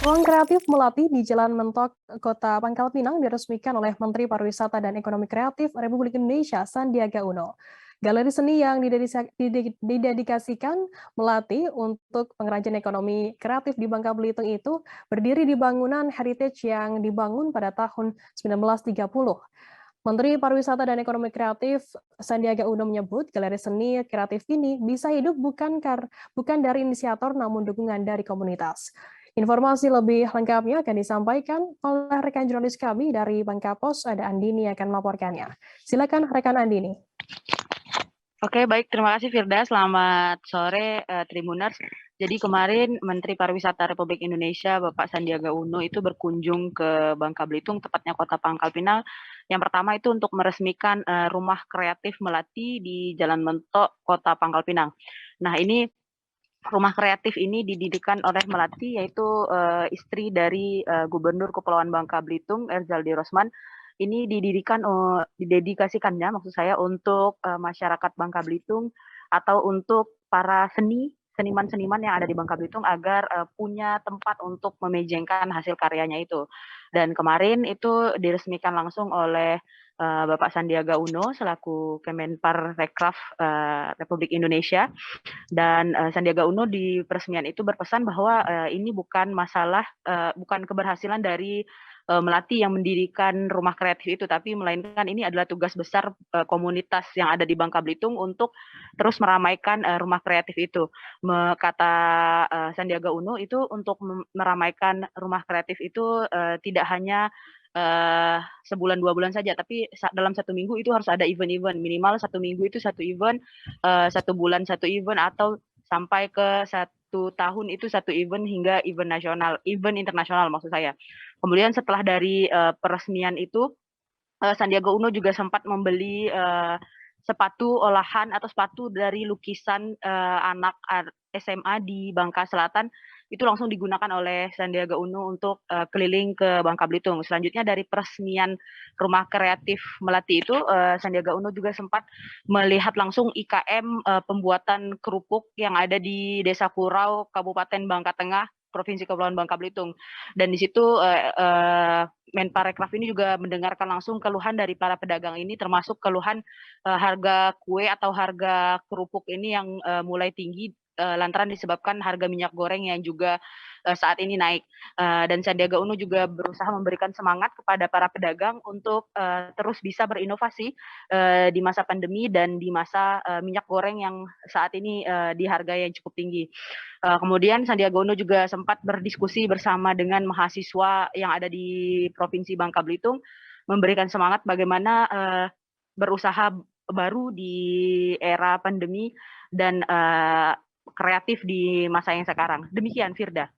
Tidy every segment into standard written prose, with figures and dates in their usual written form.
Ruang kreatif Melati di Jalan Mentok, Kota Pangkal Pinang diresmikan oleh Menteri Pariwisata dan Ekonomi Kreatif Republik Indonesia Sandiaga Uno. Galeri seni yang didedikasikan Melati untuk pengrajin ekonomi kreatif di Bangka Belitung itu berdiri di bangunan heritage yang dibangun pada tahun 1930. Menteri Pariwisata dan Ekonomi Kreatif Sandiaga Uno menyebut galeri seni kreatif ini bisa hidup bukan dari inisiator namun dukungan dari komunitas. Informasi lebih lengkapnya akan disampaikan oleh rekan jurnalis kami dari Bangka Pos, ada Andini yang akan melaporkannya. Silakan rekan Andini. Oke, baik. Terima kasih Firda. Selamat sore Tribuners. Jadi kemarin Menteri Pariwisata Republik Indonesia Bapak Sandiaga Uno itu berkunjung ke Bangka Belitung, tepatnya Kota Pangkal Pinang. Yang pertama itu untuk meresmikan Rumah Kreatif Melati di Jalan Mentok, Kota Pangkal Pinang. Nah, ini Rumah kreatif ini didirikan oleh Melati, yaitu istri dari Gubernur Kepulauan Bangka Belitung, Erzaldi Rosman. Ini didedikasikannya, maksud saya, untuk masyarakat Bangka Belitung atau untuk para seniman-seniman yang ada di Bangka Belitung agar punya tempat untuk memejengkan hasil karyanya itu. Dan kemarin itu diresmikan langsung oleh Bapak Sandiaga Uno selaku Kemenparekraf Republik Indonesia. Dan Sandiaga Uno di peresmian itu berpesan bahwa ini bukan bukan keberhasilan dari Melati yang mendirikan rumah kreatif itu, tapi melainkan ini adalah tugas besar komunitas yang ada di Bangka Belitung untuk terus meramaikan rumah kreatif itu. Kata Sandiaga Uno itu untuk meramaikan rumah kreatif itu tidak hanya sebulan 2 bulan saja, tapi dalam 1 minggu itu harus ada event-event, minimal 1 minggu itu 1 event, 1 bulan 1 event, atau sampai ke 1 tahun itu 1 event hingga event internasional maksud saya. Kemudian setelah dari peresmian itu, Sandiaga Uno juga sempat membeli sepatu olahan atau sepatu dari lukisan anak SMA di Bangka Selatan. Itu langsung digunakan oleh Sandiaga Uno untuk keliling ke Bangka Belitung. Selanjutnya dari peresmian Rumah Kreatif Melati itu, Sandiaga Uno juga sempat melihat langsung IKM pembuatan kerupuk yang ada di Desa Kurau, Kabupaten Bangka Tengah, Provinsi Kepulauan Bangka Belitung. Dan di situ Menparekraf ini juga mendengarkan langsung keluhan dari para pedagang ini, termasuk keluhan harga kue atau harga kerupuk ini yang mulai tinggi lantaran disebabkan harga minyak goreng yang juga saat ini naik. Dan Sandiaga Uno juga berusaha memberikan semangat kepada para pedagang untuk terus bisa berinovasi di masa pandemi dan di masa minyak goreng yang saat ini di harga yang cukup tinggi. Kemudian Sandiaga Uno juga sempat berdiskusi bersama dengan mahasiswa yang ada di Provinsi Bangka Belitung, memberikan semangat bagaimana berusaha baru di era pandemi dan kreatif di masa yang sekarang. Demikian, Firda.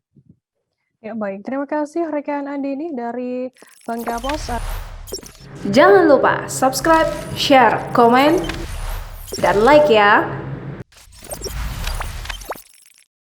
Ya, baik. Terima kasih rekan Andini dari Bangka Pos. Jangan lupa subscribe, share, komen, dan like ya.